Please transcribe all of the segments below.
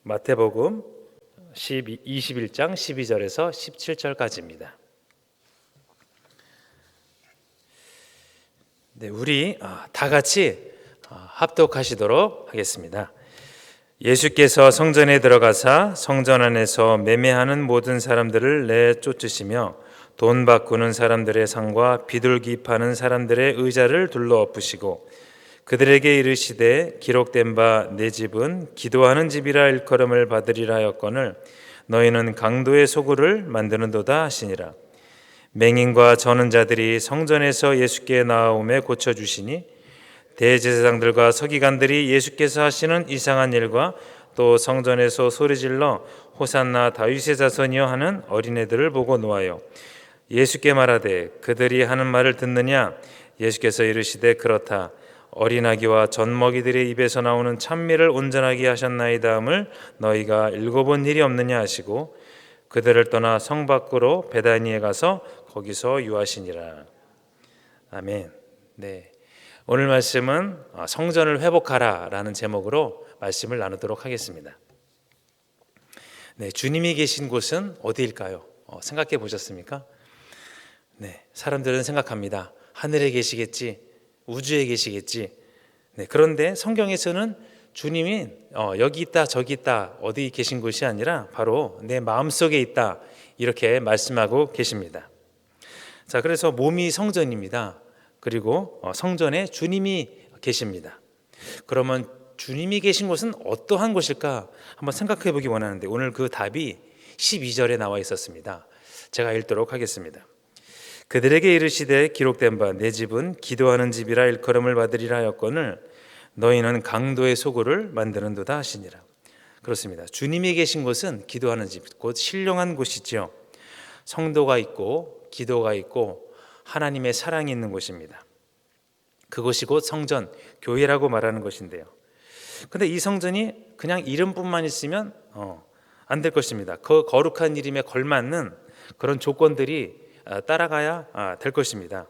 마태복음 21장 12절에서 17절까지입니다. 네, 우리 다 같이 합독하시도록 하겠습니다. 예수께서 성전에 들어가사 성전 안에서 매매하는 모든 사람들을 내쫓으시며 돈 바꾸는 사람들의 상과 비둘기 파는 사람들의 의자를 둘러 엎으시고 그들에게 이르시되 기록된 바 내 집은 기도하는 집이라 일컬음을 받으리라 하였거늘 너희는 강도의 소굴을 만드는도다 하시니라. 맹인과 저는 자들이 성전에서 예수께 나아오매 고쳐주시니 대제사장들과 서기관들이 예수께서 하시는 이상한 일과 또 성전에서 소리질러 호산나 다윗의 자손이여 하는 어린애들을 보고 놓아요. 예수께 말하되 그들이 하는 말을 듣느냐? 예수께서 이르시되 그렇다. 어린아기와 젖먹이들의 입에서 나오는 찬미를 온전하게 하셨나이다 함을 너희가 읽어본 일이 없느냐 하시고 그들을 떠나 성 밖으로 베다니에 가서 거기서 유하시니라. 아멘. 네, 오늘 말씀은 성전을 회복하라라는 제목으로 말씀을 나누도록 하겠습니다. 네, 주님이 계신 곳은 어디일까요? 생각해 보셨습니까? 네, 사람들은 생각합니다. 하늘에 계시겠지, 우주에 계시겠지. 네, 그런데 성경에서는 주님이 여기 있다 저기 있다 어디 계신 곳이 아니라 바로 내 마음속에 있다 이렇게 말씀하고 계십니다. 자, 그래서 몸이 성전입니다. 그리고 성전에 주님이 계십니다. 그러면 주님이 계신 곳은 어떠한 곳일까 한번 생각해 보기 원하는데 오늘 그 답이 12절에 나와 있었습니다. 제가 읽도록 하겠습니다. 그들에게 이르시되 기록된 바 내 집은 기도하는 집이라 일컬음을 받으리라 하였거늘 너희는 강도의 소굴을 만드는도다 하시니라. 그렇습니다. 주님이 계신 곳은 기도하는 집, 곧 신령한 곳이지요. 성도가 있고 기도가 있고 하나님의 사랑이 있는 곳입니다. 그곳이 곧 성전, 교회라고 말하는 것인데요. 그런데 이 성전이 그냥 이름뿐만 있으면 안 될 것입니다. 그 거룩한 이름에 걸맞는 그런 조건들이 따라가야 될 것입니다.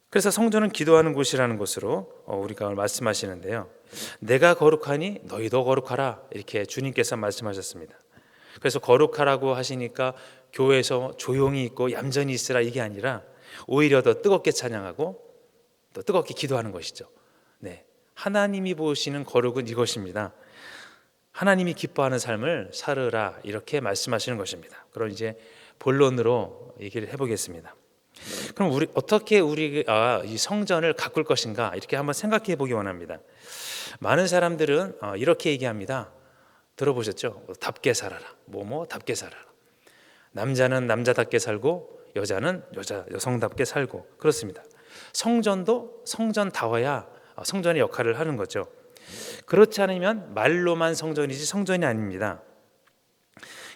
그래서 성전은 기도하는 곳이라는 것으로 우리가 말씀하시는데요. 내가 거룩하니 너희도 거룩하라 이렇게 주님께서 말씀하셨습니다. 그래서 거룩하라고 하시니까 교회에서 조용히 있고 얌전히 있으라 이게 아니라 오히려 더 뜨겁게 찬양하고 또 뜨겁게 기도하는 것이죠. 네, 하나님이 보시는 거룩은 이것입니다. 하나님이 기뻐하는 삶을 살으라 이렇게 말씀하시는 것입니다. 그럼 이제 본론으로 얘기를 해보겠습니다. 그럼 어떻게 우리가 이 성전을 가꿀 것인가 이렇게 한번 생각해 보기 원합니다. 많은 사람들은 이렇게 얘기합니다. 들어보셨죠? 답게 살아라. 답게 살아라. 남자는 남자답게 살고 여자는 여성답게 살고 그렇습니다. 성전도 성전다워야 성전의 역할을 하는 거죠. 그렇지 않으면 말로만 성전이지 성전이 아닙니다.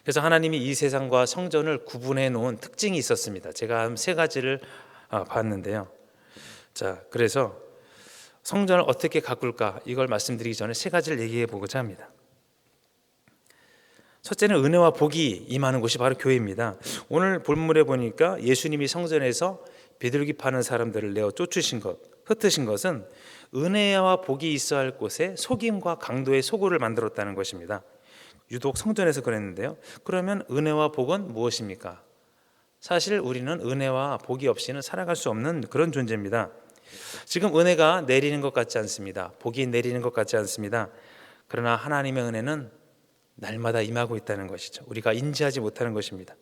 그래서 하나님이 이 세상과 성전을 구분해 놓은 특징이 있었습니다. 제가 한 세 가지를 봤는데요. 자, 그래서 성전을 어떻게 가꿀까 이걸 말씀드리기 전에 세 가지를 얘기해 보고자 합니다. 첫째는 은혜와 복이 임하는 곳이 바로 교회입니다. 오늘 본문에 보니까 예수님이 성전에서 비둘기 파는 사람들을 내어 쫓으신 것, 흩으신 것은 은혜와 복이 있어야 할 곳에 속임과 강도의 소굴을 만들었다는 것입니다. 유독 성전에서 그랬는데요. 그러면 은혜와 복은 무엇입니까? 사실 우리는 은혜와 복이 없이는 살아갈 수 없는 그런 존재입니다. 지금 은혜가 내리는 것 같지 않습니다. 복이 내리는 것 같지 않습니다. 그러나 하나님의 은혜는 날마다 임하고 있다는 것이죠. 우리가 인지하지 못하는 것입니다.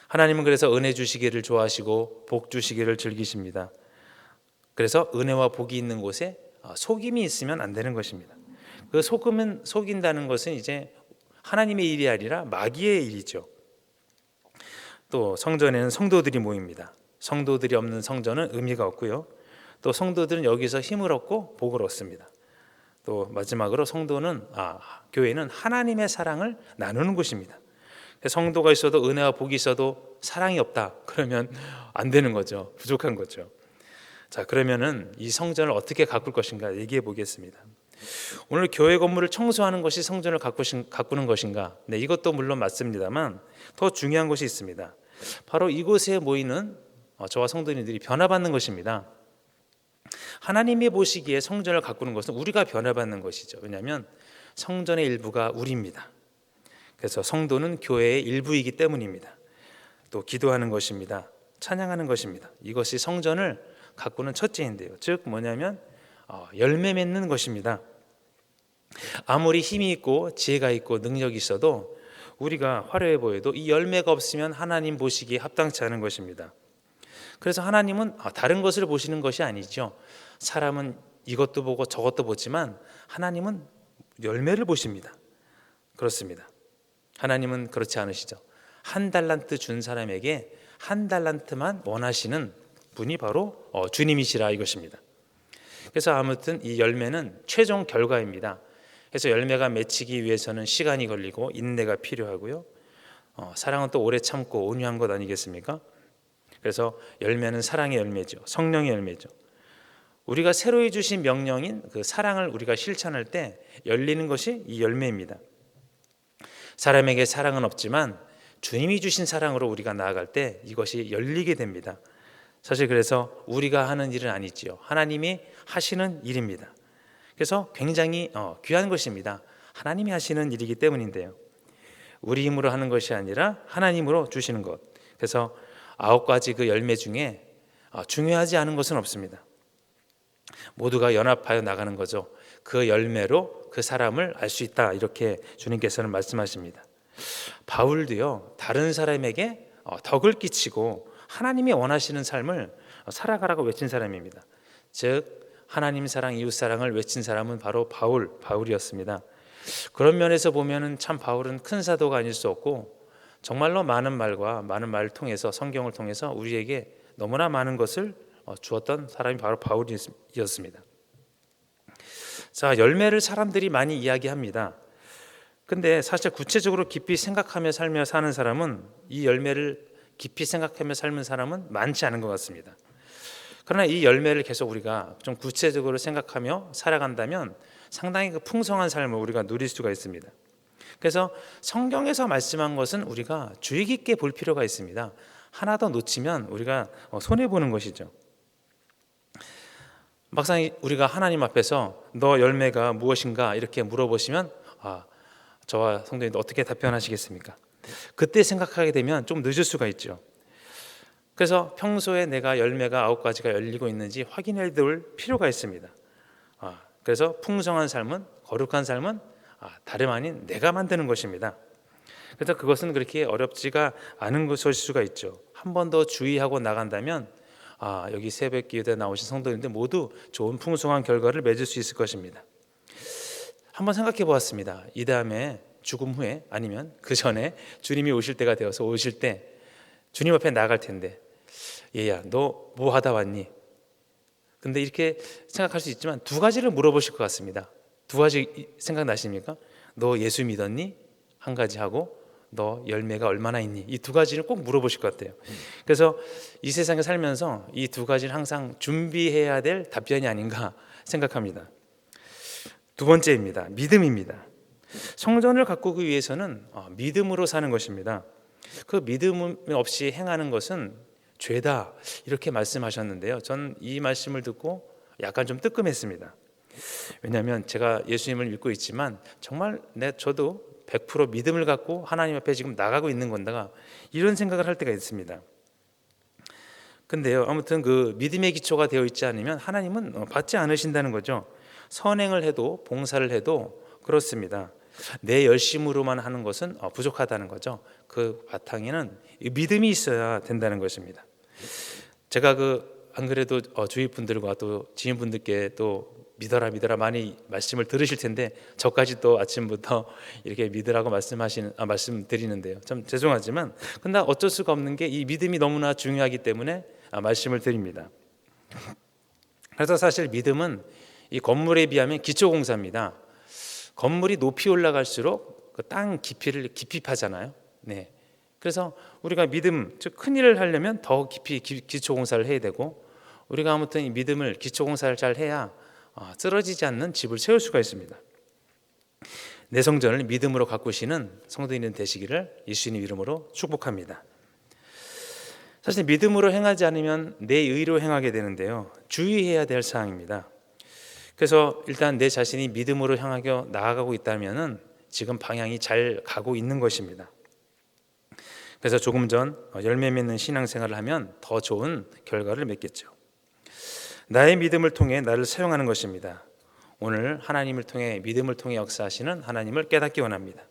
하나님은 그래서 은혜 주시기를 좋아하시고 복 주시기를 즐기십니다. 그래서 은혜와 복이 있는 곳에 속임이 있으면 안 되는 것입니다. 그 속인다는 것은 이제 하나님의 일이 아니라 마귀의 일이죠. 또 성전에는 성도들이 모입니다. 성도들이 없는 성전은 의미가 없고요. 또 성도들은 여기서 힘을 얻고 복을 얻습니다. 또 마지막으로 교회는 하나님의 사랑을 나누는 곳입니다. 성도가 있어도 은혜와 복이 있어도 사랑이 없다 그러면 안 되는 거죠. 부족한 거죠. 자, 그러면은 이 성전을 어떻게 가꿀 것인가 얘기해 보겠습니다. 오늘 교회 건물을 청소하는 것이 성전을 가꾸는 것인가? 네, 이것도 물론 맞습니다만 더 중요한 것이 있습니다. 바로 이곳에 모이는 저와 성도님들이 변화받는 것입니다. 하나님이 보시기에 성전을 가꾸는 것은 우리가 변화받는 것이죠. 왜냐하면 성전의 일부가 우리입니다. 그래서 성도는 교회의 일부이기 때문입니다. 또 기도하는 것입니다. 찬양하는 것입니다. 이것이 성전을 가꾸는 첫째인데요. 즉 뭐냐면 열매 맺는 것입니다. 아무리 힘이 있고 지혜가 있고 능력이 있어도 우리가 화려해 보여도 이 열매가 없으면 하나님 보시기에 합당치 않은 것입니다. 그래서 하나님은 다른 것을 보시는 것이 아니죠. 사람은 이것도 보고 저것도 보지만 하나님은 열매를 보십니다. 그렇습니다. 하나님은 그렇지 않으시죠. 한 달란트 준 사람에게 한 달란트만 원하시는 분이 바로 주님이시라 이것입니다. 그래서 아무튼 이 열매는 최종 결과입니다. 그래서 열매가 맺히기 위해서는 시간이 걸리고 인내가 필요하고요. 사랑은 또 오래 참고 온유한 것 아니겠습니까? 그래서 열매는 사랑의 열매죠. 성령의 열매죠. 우리가 새로이 주신 명령인 그 사랑을 우리가 실천할 때 열리는 것이 이 열매입니다. 사람에게 사랑은 없지만 주님이 주신 사랑으로 우리가 나아갈 때 이것이 열리게 됩니다. 사실 그래서 우리가 하는 일은 아니지요. 하나님이 하시는 일입니다. 그래서 굉장히 귀한 것입니다. 하나님이 하시는 일이기 때문인데요. 우리 힘으로 하는 것이 아니라 하나님으로 주시는 것. 그래서 9가지 그 열매 중에 중요하지 않은 것은 없습니다. 모두가 연합하여 나가는 거죠. 그 열매로 그 사람을 알 수 있다. 이렇게 주님께서는 말씀하십니다. 바울도요, 다른 사람에게 덕을 끼치고 하나님이 원하시는 삶을 살아가라고 외친 사람입니다. 즉 하나님 사랑, 이웃 사랑을 외친 사람은 바로 바울이었습니다. 그런 면에서 보면은 참 바울은 큰 사도가 아닐 수 없고 정말로 많은 말을 통해서 성경을 통해서 우리에게 너무나 많은 것을 주었던 사람이 바로 바울이었습니다. 자, 열매를 사람들이 많이 이야기합니다. 근데 사실 구체적으로 깊이 생각하며 살며 사는 사람은 이 열매를 깊이 생각하며 삶은 사람은 많지 않은 것 같습니다. 그러나 이 열매를 계속 우리가 좀 구체적으로 생각하며 살아간다면 상당히 그 풍성한 삶을 우리가 누릴 수가 있습니다. 그래서 성경에서 말씀한 것은 우리가 주의 깊게 볼 필요가 있습니다. 하나 더 놓치면 우리가 손해보는 것이죠. 막상 우리가 하나님 앞에서 너 열매가 무엇인가 이렇게 물어보시면 저와 성도님도 어떻게 답변하시겠습니까? 그때 생각하게 되면 좀 늦을 수가 있죠. 그래서 평소에 내가 열매가 9가지가 열리고 있는지 확인해 볼 필요가 있습니다. 그래서 풍성한 삶은, 거룩한 삶은 다름 아닌 내가 만드는 것입니다. 그래서 그것은 그렇게 어렵지가 않은 것일 수가 있죠. 한 번 더 주의하고 나간다면 여기 새벽 기도에 나오신 성도님들 모두 좋은 풍성한 결과를 맺을 수 있을 것입니다. 한번 생각해 보았습니다. 이 다음에 죽음 후에 아니면 그 전에 주님이 오실 때가 되어서 오실 때 주님 앞에 나갈 텐데, 얘야 너 뭐 하다 왔니? 근데 이렇게 생각할 수 있지만 2가지를 물어보실 것 같습니다. 2가지 생각나십니까? 너 예수 믿었니? 한 가지 하고 너 열매가 얼마나 있니? 이 2가지를 꼭 물어보실 것 같아요. 그래서 이 세상에 살면서 이 2가지를 항상 준비해야 될 답변이 아닌가 생각합니다. 2번째입니다. 믿음입니다. 성전을 가꾸기 위해서는 믿음으로 사는 것입니다. 그 믿음 없이 행하는 것은 죄다 이렇게 말씀하셨는데요. 전 이 말씀을 듣고 약간 좀 뜨끔했습니다. 왜냐하면 제가 예수님을 믿고 있지만 정말 저도 100% 믿음을 갖고 하나님 앞에 지금 나가고 있는 건가 이런 생각을 할 때가 있습니다. 근데요, 아무튼 그 믿음의 기초가 되어 있지 않으면 하나님은 받지 않으신다는 거죠. 선행을 해도 봉사를 해도 그렇습니다. 내 열심으로만 하는 것은 부족하다는 거죠. 그 바탕에는 믿음이 있어야 된다는 것입니다. 제가 안 그래도 주위 분들과 또 지인분들께 또 믿어라 많이 말씀을 들으실 텐데 저까지 또 아침부터 이렇게 믿으라고 말씀드리는데요. 참 죄송하지만 근데 어쩔 수가 없는 게 이 믿음이 너무나 중요하기 때문에 말씀을 드립니다. 그래서 사실 믿음은 이 건물에 비하면 기초공사입니다. 건물이 높이 올라갈수록 그 땅 깊이를 깊이 파잖아요. 네. 그래서 우리가 믿음, 즉 큰 일을 하려면 더 깊이 기초공사를 해야 되고, 우리가 아무튼 이 믿음을 기초공사를 잘 해야 쓰러지지 않는 집을 세울 수가 있습니다. 내 성전을 믿음으로 가꾸시는 성도님 되시기를 예수님 이름으로 축복합니다. 사실 믿음으로 행하지 않으면 내 의로 행하게 되는데요, 주의해야 될 사항입니다. 그래서 일단 내 자신이 믿음으로 향하여 나아가고 있다면은 지금 방향이 잘 가고 있는 것입니다. 그래서 조금 전 열매 맺는 신앙생활을 하면 더 좋은 결과를 맺겠죠. 나의 믿음을 통해 나를 사용하는 것입니다. 오늘 하나님을 통해, 믿음을 통해 역사하시는 하나님을 깨닫기 원합니다.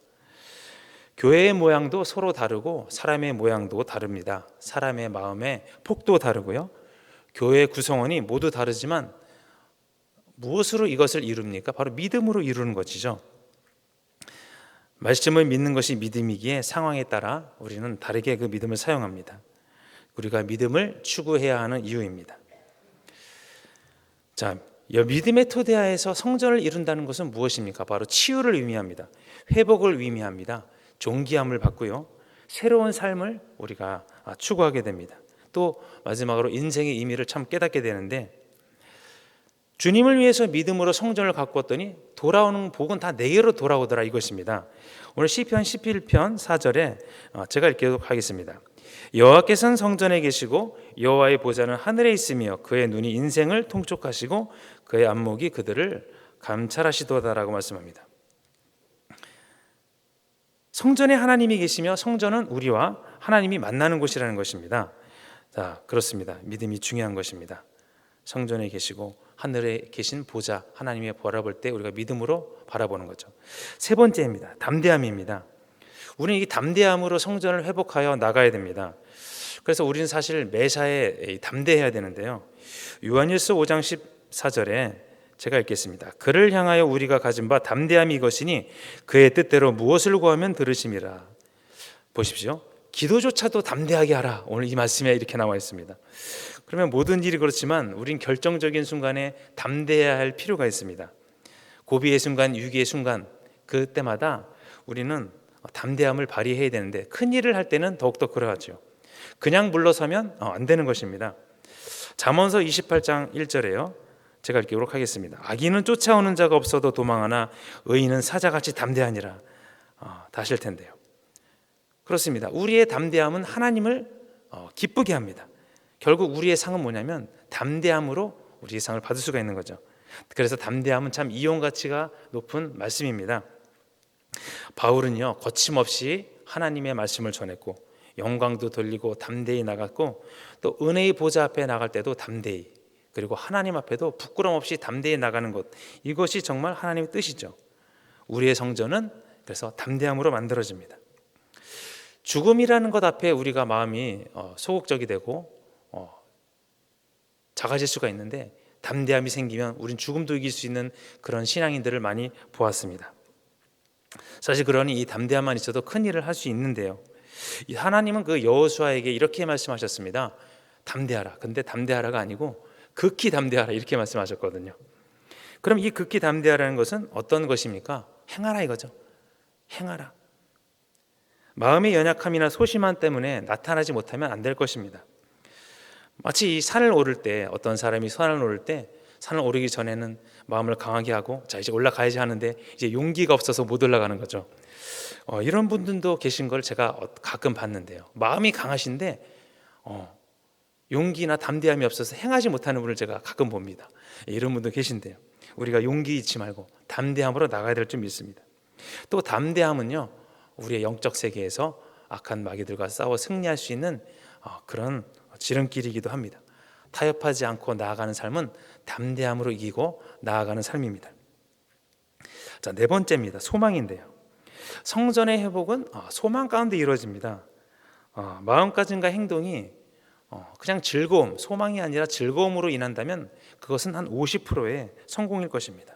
교회의 모양도 서로 다르고 사람의 모양도 다릅니다. 사람의 마음의 폭도 다르고요. 교회 구성원이 모두 다르지만 무엇으로 이것을 이룹니까? 바로 믿음으로 이루는 것이죠. 말씀을 믿는 것이 믿음이기에 상황에 따라 우리는 다르게 그 믿음을 사용합니다. 우리가 믿음을 추구해야 하는 이유입니다. 자, 믿음의 토대하에서 성전을 이룬다는 것은 무엇입니까? 바로 치유를 의미합니다. 회복을 의미합니다. 존귀함을 받고요. 새로운 삶을 우리가 추구하게 됩니다. 또 마지막으로 인생의 의미를 참 깨닫게 되는데, 주님을 위해서 믿음으로 성전을 가꾸었더니 돌아오는 복은 다 내게로 돌아오더라, 이것입니다. 오늘 시편 11편 4절에 제가 읽도록 하겠습니다. 여호와께서는 성전에 계시고 여호와의 보좌는 하늘에 있으며 그의 눈이 인생을 통촉하시고 그의 안목이 그들을 감찰하시도다라고 말씀합니다. 성전에 하나님이 계시며 성전은 우리와 하나님이 만나는 곳이라는 것입니다. 자, 그렇습니다. 믿음이 중요한 것입니다. 성전에 계시고 하늘에 계신 보좌 하나님의 바라볼 때 우리가 믿음으로 바라보는 거죠. 세 번째입니다. 담대함입니다. 우리는 이 담대함으로 성전을 회복하여 나가야 됩니다. 그래서 우리는 사실 매사에 담대해야 되는데요. 요한일서 5장 14절에 제가 읽겠습니다. 그를 향하여 우리가 가진 바 담대함이 이것이니 그의 뜻대로 무엇을 구하면 들으심이라. 보십시오. 기도조차도 담대하게 하라. 오늘 이 말씀에 이렇게 나와 있습니다. 그러면 모든 일이 그렇지만 우린 결정적인 순간에 담대해야 할 필요가 있습니다. 고비의 순간, 위기의 순간, 그때마다 우리는 담대함을 발휘해야 되는데 큰 일을 할 때는 더욱더 그러하죠. 그냥 물러서면 안 되는 것입니다. 잠언서 28장 1절에요. 제가 읽도록 하겠습니다. 악인은 쫓아오는 자가 없어도 도망하나 의인은 사자같이 담대하니라. 다실 텐데요. 그렇습니다. 우리의 담대함은 하나님을 기쁘게 합니다. 결국 우리의 상은 뭐냐면 담대함으로 우리의 상을 받을 수가 있는 거죠. 그래서 담대함은 참 이용 가치가 높은 말씀입니다. 바울은요, 거침없이 하나님의 말씀을 전했고 영광도 돌리고 담대히 나갔고 또 은혜의 보좌 앞에 나갈 때도 담대히, 그리고 하나님 앞에도 부끄럼 없이 담대히 나가는 것, 이것이 정말 하나님의 뜻이죠. 우리의 성전은 그래서 담대함으로 만들어집니다. 죽음이라는 것 앞에 우리가 마음이 소극적이 되고 작아질 수가 있는데 담대함이 생기면 우린 죽음도 이길 수 있는 그런 신앙인들을 많이 보았습니다. 사실 그러니 이 담대함만 있어도 큰 일을 할 수 있는데요. 하나님은 그 여호수아에게 이렇게 말씀하셨습니다. 담대하라. 근데 담대하라가 아니고 극히 담대하라, 이렇게 말씀하셨거든요. 그럼 이 극히 담대하라는 것은 어떤 것입니까? 행하라 이거죠. 행하라. 마음의 연약함이나 소심함 때문에 나타나지 못하면 안 될 것입니다. 마치 이 산을 오를 때, 어떤 사람이 산을 오를 때 산을 오르기 전에는 마음을 강하게 하고 자 이제 올라가야지 하는데 이제 용기가 없어서 못 올라가는 거죠. 이런 분들도 계신 걸 제가 가끔 봤는데요. 마음이 강하신데 용기나 담대함이 없어서 행하지 못하는 분을 제가 가끔 봅니다. 이런 분도 계신데요. 우리가 용기 잃지 말고 담대함으로 나가야 될 줄 믿습니다. 또 담대함은요, 우리의 영적 세계에서 악한 마귀들과 싸워 승리할 수 있는 그런 지름길이기도 합니다. 타협하지 않고 나아가는 삶은 담대함으로 이기고 나아가는 삶입니다. 자, 네 번째입니다. 소망인데요. 성전의 회복은 소망 가운데 이루어집니다. 마음가짐과 행동이 그냥 즐거움, 소망이 아니라 즐거움으로 인한다면 그것은 한 50%의 성공일 것입니다.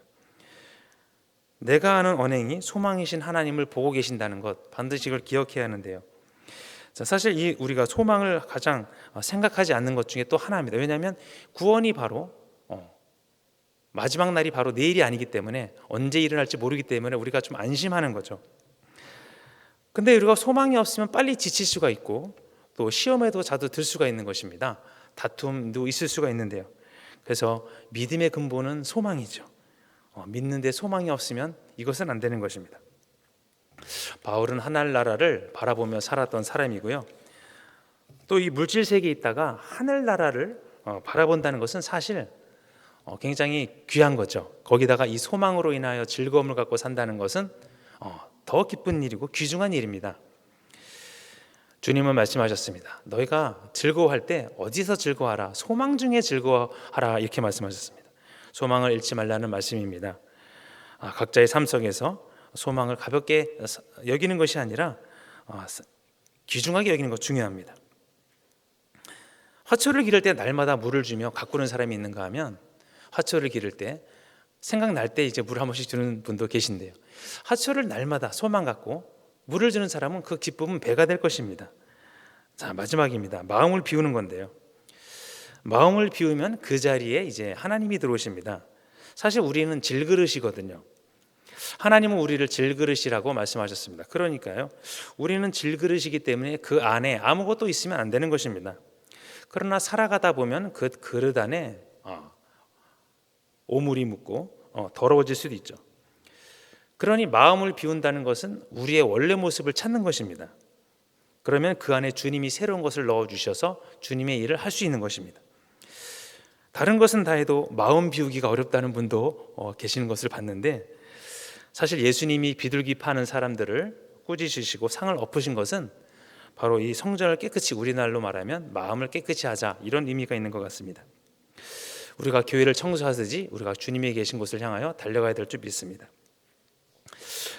내가 아는 언행이 소망이신 하나님을 보고 계신다는 것, 반드시 이걸 기억해야 하는데요. 자, 사실 우리가 소망을 가장 생각하지 않는 것 중에 또 하나입니다. 왜냐하면 구원이 바로 마지막 날이 바로 내일이 아니기 때문에, 언제 일어날지 모르기 때문에 우리가 좀 안심하는 거죠. 근데 우리가 소망이 없으면 빨리 지칠 수가 있고 또 시험에도 자주 들 수가 있는 것입니다. 다툼도 있을 수가 있는데요. 그래서 믿음의 근본은 소망이죠. 믿는데 소망이 없으면 이것은 안 되는 것입니다. 바울은 하늘나라를 바라보며 살았던 사람이고요. 또 이 물질 세계에 있다가 하늘나라를 바라본다는 것은 사실 굉장히 귀한 거죠. 거기다가 이 소망으로 인하여 즐거움을 갖고 산다는 것은 더 기쁜 일이고 귀중한 일입니다. 주님은 말씀하셨습니다. 너희가 즐거워할 때 어디서 즐거워하라? 소망 중에 즐거워하라, 이렇게 말씀하셨습니다. 소망을 잃지 말라는 말씀입니다. 각자의 삶 속에서 소망을 가볍게 여기는 것이 아니라 귀중하게 여기는 것 중요합니다. 화초를 기를 때 날마다 물을 주며 가꾸는 사람이 있는가 하면, 화초를 기를 때 생각날 때 이제 물 한 번씩 주는 분도 계신데요, 화초를 날마다 소망 갖고 물을 주는 사람은 그 기쁨은 배가 될 것입니다. 자, 마지막입니다. 마음을 비우는 건데요, 마음을 비우면 그 자리에 이제 하나님이 들어오십니다. 사실 우리는 질그릇이거든요. 하나님은 우리를 질그릇이라고 말씀하셨습니다. 그러니까요, 우리는 질그릇이기 때문에 그 안에 아무것도 있으면 안 되는 것입니다. 그러나 살아가다 보면 그 그릇 안에 오물이 묻고 더러워질 수도 있죠. 그러니 마음을 비운다는 것은 우리의 원래 모습을 찾는 것입니다. 그러면 그 안에 주님이 새로운 것을 넣어주셔서 주님의 일을 할 수 있는 것입니다. 다른 것은 다 해도 마음 비우기가 어렵다는 분도 계시는 것을 봤는데, 사실 예수님이 비둘기 파는 사람들을 꾸짖으시고 상을 엎으신 것은 바로 이 성전을 깨끗이, 우리날로 말하면 마음을 깨끗이 하자, 이런 의미가 있는 것 같습니다. 우리가 교회를 청소하듯이 우리가 주님이 계신 곳을 향하여 달려가야 될 줄 믿습니다.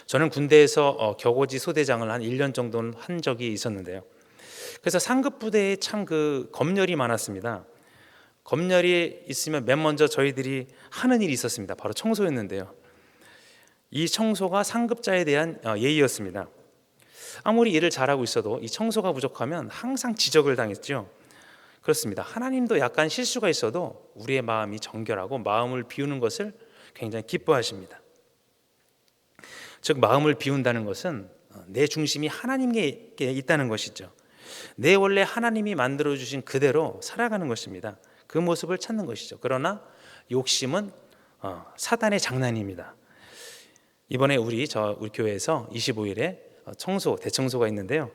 저는 군대에서 격오지 소대장을 한 1년 정도는 한 적이 있었는데요, 그래서 상급 부대에 참 그 검열이 많았습니다. 검열이 있으면 맨 먼저 저희들이 하는 일이 있었습니다. 바로 청소였는데요, 이 청소가 상급자에 대한 예의였습니다. 아무리 일을 잘하고 있어도 이 청소가 부족하면 항상 지적을 당했죠. 그렇습니다. 하나님도 약간 실수가 있어도 우리의 마음이 정결하고 마음을 비우는 것을 굉장히 기뻐하십니다. 즉, 마음을 비운다는 것은 내 중심이 하나님께 있다는 것이죠. 내 원래 하나님이 만들어주신 그대로 살아가는 것입니다. 그 모습을 찾는 것이죠. 그러나 욕심은 사단의 장난입니다. 이번에 우리 교회에서 25일에 대청소가 있는데요,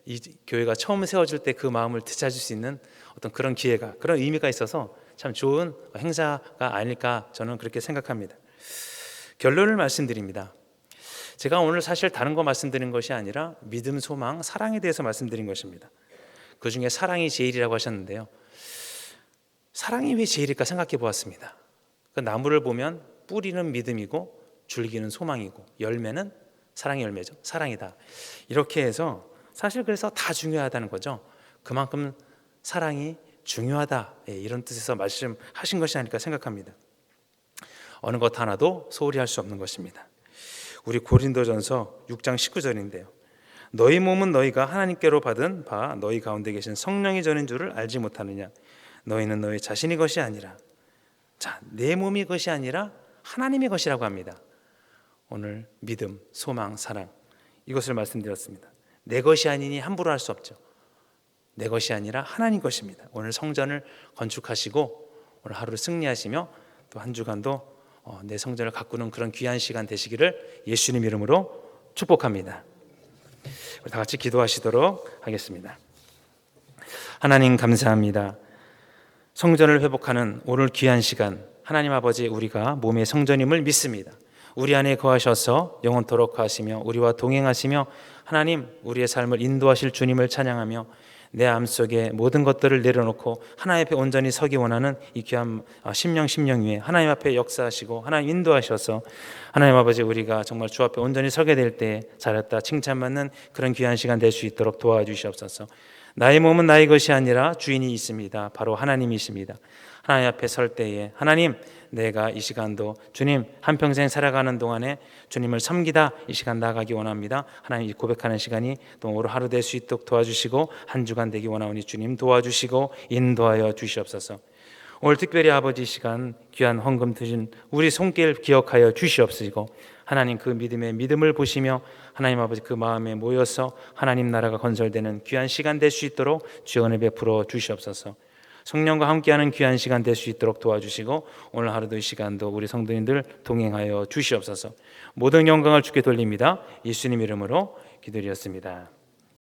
이 교회가 처음 세워질 때 그 마음을 되찾을 수 있는 어떤 그런 기회가, 그런 의미가 있어서 참 좋은 행사가 아닐까, 저는 그렇게 생각합니다. 결론을 말씀드립니다. 제가 오늘 사실 다른 거 말씀드린 것이 아니라 믿음, 소망, 사랑에 대해서 말씀드린 것입니다. 그 중에 사랑이 제일이라고 하셨는데요, 사랑이 왜 제일일까 생각해 보았습니다. 그 나무를 보면 뿌리는 믿음이고 줄기는 소망이고 열매는 사랑의 열매죠. 사랑이다. 이렇게 해서 사실 그래서 다 중요하다는 거죠. 그만큼 사랑이 중요하다, 이런 뜻에서 말씀하신 것이 아닐까 생각합니다. 어느 것 하나도 소홀히 할 수 없는 것입니다. 우리 고린도전서 6장 19절인데요, 너희 몸은 너희가 하나님께로 받은 바 너희 가운데 계신 성령이 전인 줄을 알지 못하느냐. 너희는 너희 자신의 것이 아니라, 자, 내 몸이 것이 아니라 하나님의 것이라고 합니다. 오늘 믿음, 소망, 사랑, 이것을 말씀드렸습니다. 내 것이 아니니 함부로 할 수 없죠. 내 것이 아니라 하나님 것입니다. 오늘 성전을 건축하시고 오늘 하루를 승리하시며 또 한 주간도 내 성전을 가꾸는 그런 귀한 시간 되시기를 예수님 이름으로 축복합니다. 우리 다 같이 기도하시도록 하겠습니다. 하나님 감사합니다. 성전을 회복하는 오늘 귀한 시간, 하나님 아버지, 우리가 몸의 성전임을 믿습니다. 우리 안에 거하셔서 영원토록 거하시며 우리와 동행하시며 하나님, 우리의 삶을 인도하실 주님을 찬양하며 내 마음속에 모든 것들을 내려놓고 하나님 앞에 온전히 서기 원하는 이 귀한 심령 위에 하나님 앞에 역사하시고 하나님 인도하셔서 하나님 아버지, 우리가 정말 주 앞에 온전히 서게 될 때 잘했다 칭찬받는 그런 귀한 시간 될 수 있도록 도와주시옵소서. 나의 몸은 나의 것이 아니라 주인이 있습니다. 바로 하나님이십니다. 하나님 앞에 설 때에 하나님, 내가 이 시간도 주님 한평생 살아가는 동안에 주님을 섬기다 이 시간 나아가기 원합니다. 하나님, 이 고백하는 시간이 또 오늘 하루 될 수 있도록 도와주시고 한 주간 되기 원하오니 주님 도와주시고 인도하여 주시옵소서. 오늘 특별히 아버지 시간 귀한 헌금 드신 우리 손길 기억하여 주시옵시고 하나님, 그 믿음을 보시며 하나님 아버지 그 마음에 모여서 하나님 나라가 건설되는 귀한 시간 될 수 있도록 주여 은혜 베풀어 주시옵소서. 성령과 함께하는 귀한 시간 될 수 있도록 도와주시고 오늘 하루도 이 시간도 우리 성도님들 동행하여 주시옵소서. 모든 영광을 주께 돌립니다. 예수님 이름으로 기도드렸습니다.